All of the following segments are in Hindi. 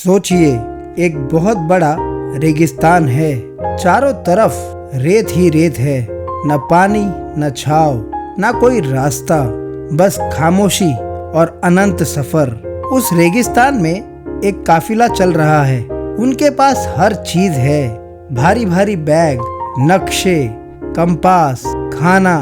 सोचिए, एक बहुत बड़ा रेगिस्तान है। चारों तरफ रेत ही रेत है, न पानी न छाव, न कोई रास्ता, बस खामोशी और अनंत सफर। उस रेगिस्तान में एक काफिला चल रहा है। उनके पास हर चीज है, भारी भारी बैग, नक्शे, कंपास, खाना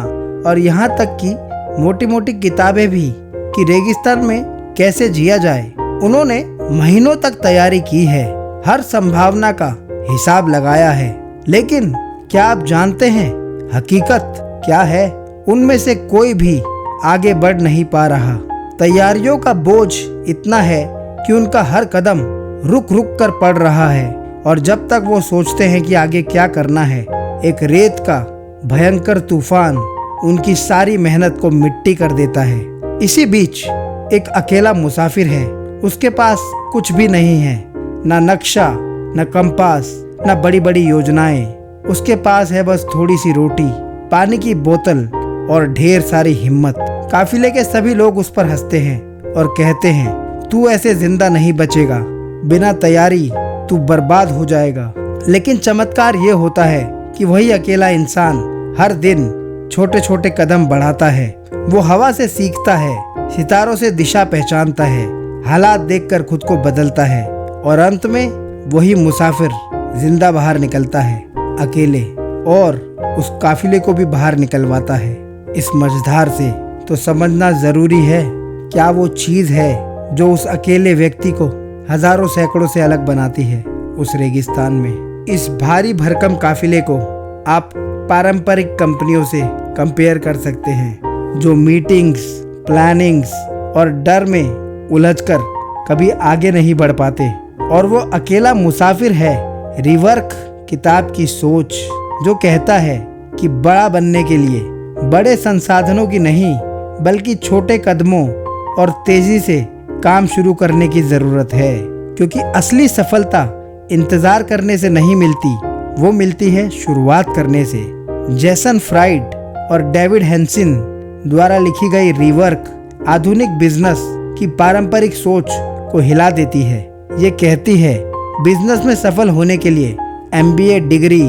और यहाँ तक कि मोटी मोटी किताबें भी कि रेगिस्तान में कैसे जिया जाए। उन्होंने महीनों तक तैयारी की है, हर संभावना का हिसाब लगाया है। लेकिन क्या आप जानते हैं हकीकत क्या है? उनमें से कोई भी आगे बढ़ नहीं पा रहा। तैयारियों का बोझ इतना है कि उनका हर कदम रुक रुक कर पड़ रहा है, और जब तक वो सोचते हैं कि आगे क्या करना है, एक रेत का भयंकर तूफान उनकी सारी मेहनत को मिट्टी कर देता है। इसी बीच एक अकेला मुसाफिर है। उसके पास कुछ भी नहीं है, ना नक्शा, न कंपास, न बड़ी बड़ी योजनाएं। उसके पास है बस थोड़ी सी रोटी, पानी की बोतल और ढेर सारी हिम्मत। काफिले के सभी लोग उस पर हंसते हैं और कहते हैं, तू ऐसे जिंदा नहीं बचेगा, बिना तैयारी तू बर्बाद हो जाएगा। लेकिन चमत्कार ये होता है कि वही अकेला इंसान हर दिन छोटे छोटे कदम बढ़ाता है। वो हवा से सीखता है, सितारों से दिशा पहचानता है, हालात देखकर खुद को बदलता है, और अंत में वही मुसाफिर जिंदा बाहर निकलता है अकेले, और उस काफिले को भी बाहर निकलवाता है इस मझधार से। तो समझना जरूरी है, क्या वो चीज है जो उस अकेले व्यक्ति को हजारों सैकड़ों से अलग बनाती है उस रेगिस्तान में। इस भारी भरकम काफिले को आप पारंपरिक कंपनियों से कंपेयर कर सकते हैं, जो मीटिंग्स, प्लानिंग्स और डर में उलझकर कभी आगे नहीं बढ़ पाते। और वो अकेला मुसाफिर है रिवर्क किताब की सोच, जो कहता है कि बड़ा बनने के लिए बड़े संसाधनों की नहीं, बल्कि छोटे कदमों और तेजी से काम शुरू करने की जरूरत है। क्योंकि असली सफलता इंतजार करने से नहीं मिलती, वो मिलती है शुरुआत करने से। जेसन फ्राइड और डेविड हेंसिन द्वारा लिखी गई रिवर्क आधुनिक बिजनेस की पारंपरिक सोच को हिला देती है। ये कहती है, बिजनेस में सफल होने के लिए MBA डिग्री,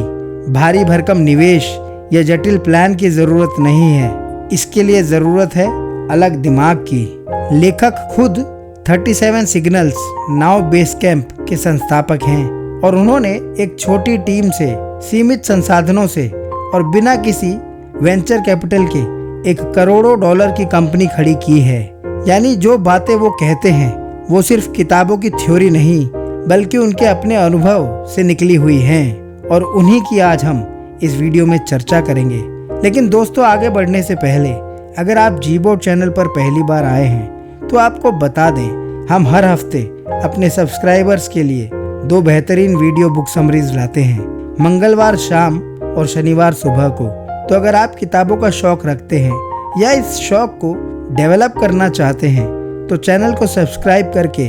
भारी भरकम निवेश या जटिल प्लान की जरूरत नहीं है। इसके लिए जरूरत है अलग दिमाग की। लेखक खुद 37 सिग्नल्स नाउ बेस कैंप के संस्थापक हैं, और उन्होंने एक छोटी टीम से, सीमित संसाधनों से और बिना किसी वेंचर कैपिटल के एक करोड़ों डॉलर की कंपनी खड़ी की है। यानी जो बातें वो कहते हैं वो सिर्फ किताबों की थ्योरी नहीं, बल्कि उनके अपने अनुभव से निकली हुई हैं, और उन्हीं की आज हम इस वीडियो में चर्चा करेंगे। लेकिन दोस्तों, आगे बढ़ने से पहले अगर आप जीबोर्ड चैनल पर पहली बार आए हैं तो आपको बता दें, हम हर हफ्ते अपने सब्सक्राइबर्स के लिए 2 बेहतरीन वीडियो बुक समरीज लाते हैं, मंगलवार शाम और शनिवार सुबह को। तो अगर आप किताबों का शौक रखते हैं या इस शौक को डेवलप करना चाहते हैं तो चैनल को सब्सक्राइब करके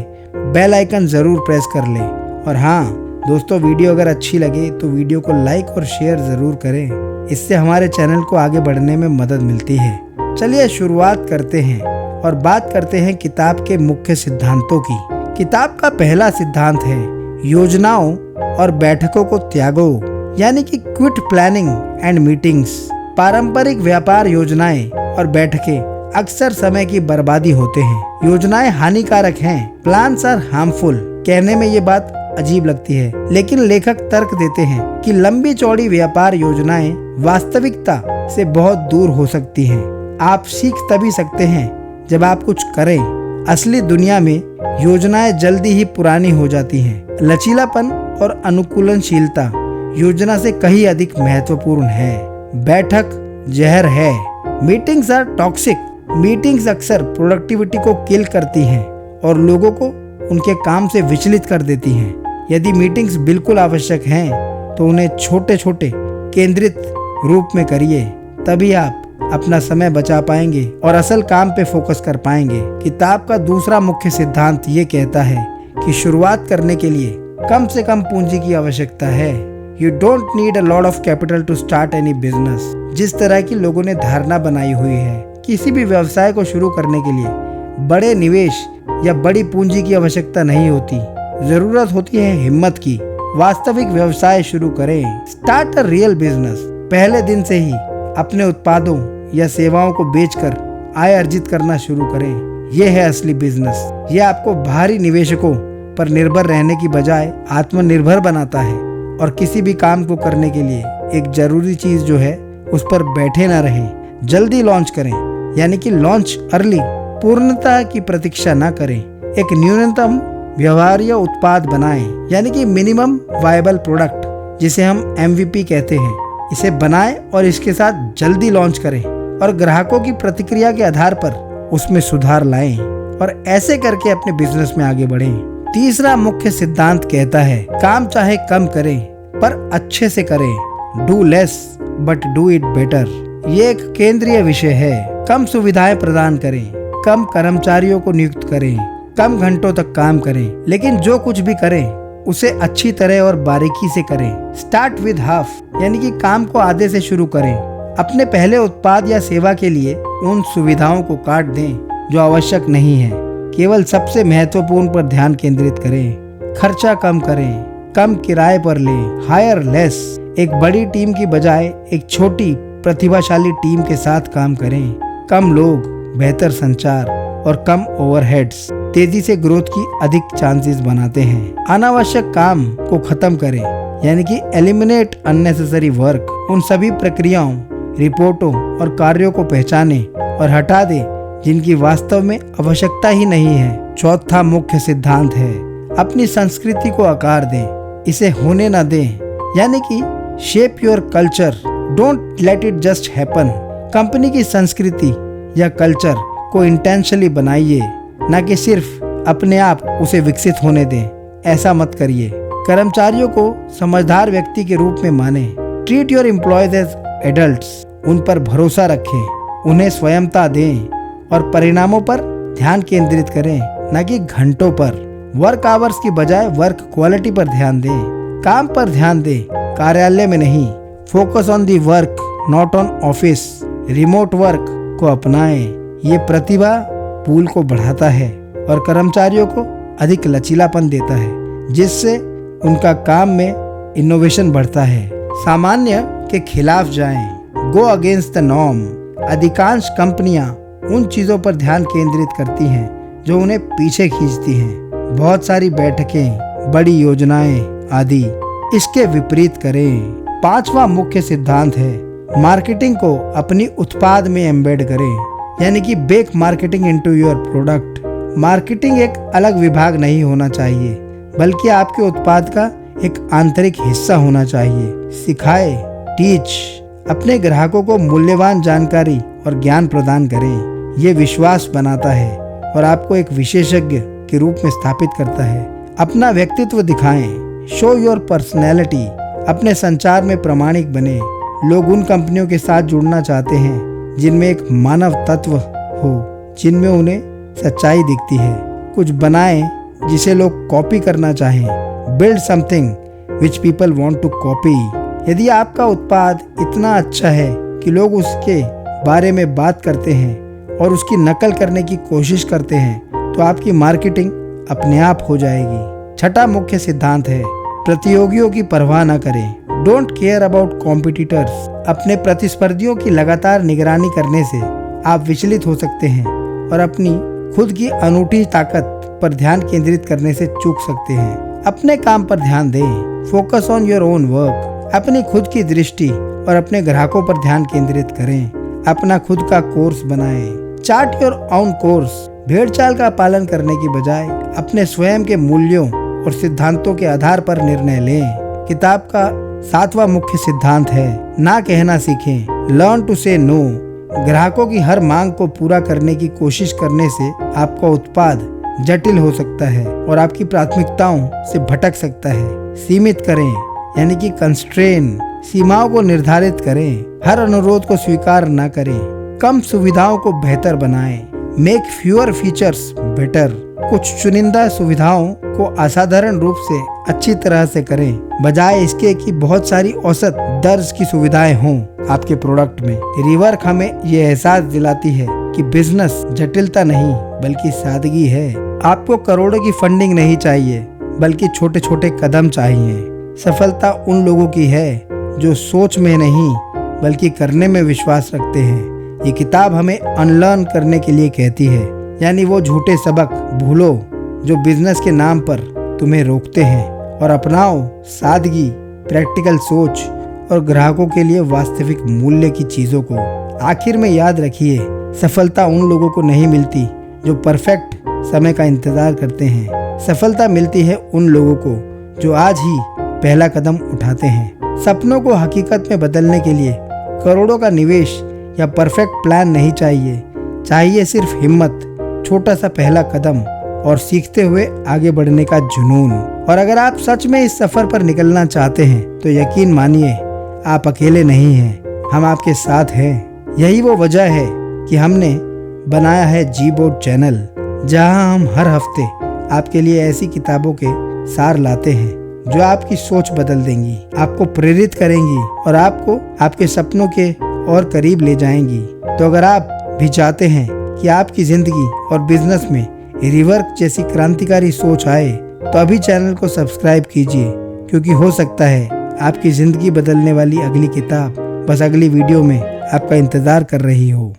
बेल आइकन जरूर प्रेस कर लें। और हाँ दोस्तों, वीडियो अगर अच्छी लगे तो वीडियो को लाइक और शेयर जरूर करें, इससे हमारे चैनल को आगे बढ़ने में मदद मिलती है। चलिए शुरुआत करते हैं और बात करते हैं किताब के मुख्य सिद्धांतों की। किताब का पहला सिद्धांत है, योजनाओं और बैठकों को त्यागो, यानी कि क्विट प्लानिंग एंड मीटिंग्स। पारंपरिक व्यापार योजनाएं और बैठकें अक्सर समय की बर्बादी होते हैं। योजनाएं हानिकारक हैं, प्लान्स आर हार्मफुल। कहने में ये बात अजीब लगती है, लेकिन लेखक तर्क देते हैं कि लंबी चौड़ी व्यापार योजनाएं वास्तविकता से बहुत दूर हो सकती हैं। आप सीख तभी सकते हैं जब आप कुछ करें। असली दुनिया में योजनाएं जल्दी ही पुरानी हो जाती हैं। लचीलापन और अनुकूलनशीलता योजना से कहीं अधिक महत्वपूर्ण है। बैठक जहर है। Meetings are toxic. मीटिंग्स अक्सर प्रोडक्टिविटी को किल करती हैं और लोगों को उनके काम से विचलित कर देती हैं। यदि मीटिंग्स बिल्कुल आवश्यक हैं तो उन्हें छोटे छोटे केंद्रित रूप में करिए, तभी आप अपना समय बचा पाएंगे और असल काम पे फोकस कर पाएंगे। किताब का दूसरा मुख्य सिद्धांत ये कहता है कि शुरुआत करने के लिए कम से कम पूंजी की आवश्यकता है। You don't need a lot of capital to start any business। जिस तरह की लोगों ने धारणा बनाई हुई है, किसी भी व्यवसाय को शुरू करने के लिए बड़े निवेश या बड़ी पूंजी की आवश्यकता नहीं होती। जरूरत होती है हिम्मत की। वास्तविक व्यवसाय शुरू करें। Start a real business. पहले दिन से ही अपने उत्पादों या सेवाओं को बेचकर आय अर्जित करना शुरू करें। यह है असली बिजनेस। यह आपको बाहरी निवेशकों पर निर्भर रहने की बजाय आत्मनिर्भर बनाता है। और किसी भी काम को करने के लिए एक जरूरी चीज जो है उस पर बैठे ना रहें। जल्दी लॉन्च करें, यानी कि लॉन्च अर्ली। पूर्णता की प्रतीक्षा ना करें। एक न्यूनतम व्यवहार्य उत्पाद बनाएं, यानी कि मिनिमम वायबल प्रोडक्ट, जिसे हम MVP कहते हैं। इसे बनाएं और इसके साथ जल्दी लॉन्च करें और ग्राहकों की प्रतिक्रिया के आधार पर उसमें सुधार लाएं और ऐसे करके अपने बिजनेस में आगे बढ़ें। तीसरा मुख्य सिद्धांत कहता है, काम चाहे कम करें पर अच्छे से करें। Do less but do it better. ये एक केंद्रीय विषय है। कम सुविधाएं प्रदान करें, कम कर्मचारियों को नियुक्त करें, कम घंटों तक काम करें, लेकिन जो कुछ भी करें उसे अच्छी तरह और बारीकी से करें। स्टार्ट विद हाफ, यानी कि काम को आधे से शुरू करें। अपने पहले उत्पाद या सेवा के लिए उन सुविधाओं को काट दें जो आवश्यक नहीं है। केवल सबसे महत्वपूर्ण पर ध्यान केंद्रित करें। खर्चा कम करें, कम किराए पर लें। Hire less. एक बड़ी टीम की बजाय एक छोटी प्रतिभाशाली टीम के साथ काम करें। कम लोग, बेहतर संचार और कम ओवरहेड्स तेजी से ग्रोथ की अधिक चांसेस बनाते हैं। अनावश्यक काम को खत्म करें, यानी कि एलिमिनेट अननेसेसरी वर्क। उन सभी प्रक्रियाओं, रिपोर्टों और कार्यों को पहचानें और हटा दें जिनकी वास्तव में आवश्यकता ही नहीं है। चौथा मुख्य सिद्धांत है, अपनी संस्कृति को आकार दें, इसे होने न दें, यानी कि shape your culture, don't let it just happen. Company की संस्कृति या कल्चर को इंटेंशनली बनाइए, न कि सिर्फ अपने आप उसे विकसित होने दें। ऐसा मत करिए। कर्मचारियों को समझदार व्यक्ति के रूप में माने। Treat your employees as adults. उन पर भरोसा रखें, उन्हें स्वयंता दें और परिणामों पर ध्यान केंद्रित करें, न कि घंटों पर। वर्क आवर्स की बजाय वर्क क्वालिटी पर ध्यान दें। काम पर ध्यान दें, कार्यालय में नहीं। Focus on the work, not on office. Remote work को अपनाएं। ये प्रतिभा पूल को बढ़ाता है और कर्मचारियों को अधिक लचीलापन देता है, जिससे उनका काम में इनोवेशन बढ़ता है। सामान्य के खिलाफ जाएं। Go against the norm. अधिकांश कंपनियां उन चीजों पर ध्यान केंद्रित करती हैं जो उन्हें पीछे खींचती हैं। बहुत सारी बैठकें, बड़ी योजनाएं आदि। इसके विपरीत करें। पांचवा मुख्य सिद्धांत है, मार्केटिंग को अपनी उत्पाद में एम्बेड करें, यानी कि bake marketing into your product. Marketing एक अलग विभाग नहीं होना चाहिए, बल्कि आपके उत्पाद का एक आंतरिक हिस्सा होना चाहिए। सिखाए, टीच। अपने ग्राहकों को मूल्यवान जानकारी और ज्ञान प्रदान करें। ये विश्वास बनाता है और आपको एक विशेषज्ञ के रूप में स्थापित करता है। अपना व्यक्तित्व दिखाएं। Show your personality. अपने संचार में प्रामाणिक बने। लोग उन कंपनियों के साथ जुड़ना चाहते हैं जिनमें एक मानव तत्व हो, जिनमें उन्हें सच्चाई दिखती है। कुछ बनाएं जिसे लोग कॉपी करना चाहें। Build something which people want to copy. यदि आपका उत्पाद इतना अच्छा है कि लोग उसके बारे में बात करते हैं और उसकी नकल करने की कोशिश करते हैं, तो आपकी मार्केटिंग अपने आप हो जाएगी। छठा मुख्य सिद्धांत है, प्रतियोगियों की परवाह न करें। Don't care about competitors. अपने प्रतिस्पर्धियों की लगातार निगरानी करने से आप विचलित हो सकते हैं और अपनी खुद की अनूठी ताकत पर ध्यान केंद्रित करने से चूक सकते हैं। अपने काम पर ध्यान दें। Focus on your own work. अपनी खुद की दृष्टि और अपने ग्राहकों पर ध्यान केंद्रित करें। अपना खुद का कोर्स बनाएं। Chart your own course. भेड़ चाल का पालन करने की बजाय अपने स्वयं के मूल्यों और सिद्धांतों के आधार पर निर्णय लें। किताब का सातवां मुख्य सिद्धांत है, ना कहना सीखें। लर्न टू से नो। ग्राहकों की हर मांग को पूरा करने की कोशिश करने से आपका उत्पाद जटिल हो सकता है और आपकी प्राथमिकताओं से भटक सकता है। सीमित करें, यानी कि कंस्ट्रेन। सीमाओं को निर्धारित करें। हर अनुरोध को स्वीकार न करें। कम सुविधाओं को बेहतर बनाएं। Make fewer features better. कुछ चुनिंदा सुविधाओं को असाधारण रूप से अच्छी तरह से करें, बजाय इसके कि बहुत सारी औसत दर्ज की सुविधाएं हों आपके प्रोडक्ट में। रिवर्क हमें ये एहसास दिलाती है कि बिजनेस जटिलता नहीं बल्कि सादगी है। आपको करोड़ों की फंडिंग नहीं चाहिए, बल्कि छोटे छोटे कदम चाहिए। सफलता उन लोगों की है जो सोच में नहीं बल्कि करने में विश्वास रखते हैं। ये किताब हमें अनलर्न करने के लिए कहती है, यानी वो झूठे सबक भूलो जो बिजनेस के नाम पर तुम्हें रोकते हैं और अपनाओ सादगी, प्रैक्टिकल सोच और ग्राहकों के लिए वास्तविक मूल्य की चीज़ों को। आखिर में याद रखिए, सफलता उन लोगों को नहीं मिलती जो परफेक्ट समय का इंतजार करते हैं। सफलता मिलती है उन लोगों को जो आज ही पहला कदम उठाते हैं। सपनों को हकीकत में बदलने के लिए करोड़ों का निवेश या परफेक्ट प्लान नहीं चाहिए। चाहिए सिर्फ हिम्मत, छोटा सा पहला कदम और सीखते हुए आगे बढ़ने का जुनून। और अगर आप सच में इस सफर पर निकलना चाहते हैं तो यकीन मानिए, आप अकेले नहीं हैं, हम आपके साथ हैं। यही वो वजह है कि हमने बनाया है जी बोर्ड चैनल, जहां हम हर हफ्ते आपके लिए ऐसी किताबों के सार लाते हैं जो आपकी सोच बदल देंगी, आपको प्रेरित करेंगी और आपको आपके सपनों के और करीब ले जाएंगी। तो अगर आप भी चाहते हैं कि आपकी जिंदगी और बिजनेस में रिवर्क जैसी क्रांतिकारी सोच आए, तो अभी चैनल को सब्सक्राइब कीजिए, क्योंकि हो सकता है आपकी जिंदगी बदलने वाली अगली किताब बस अगली वीडियो में आपका इंतजार कर रही हो।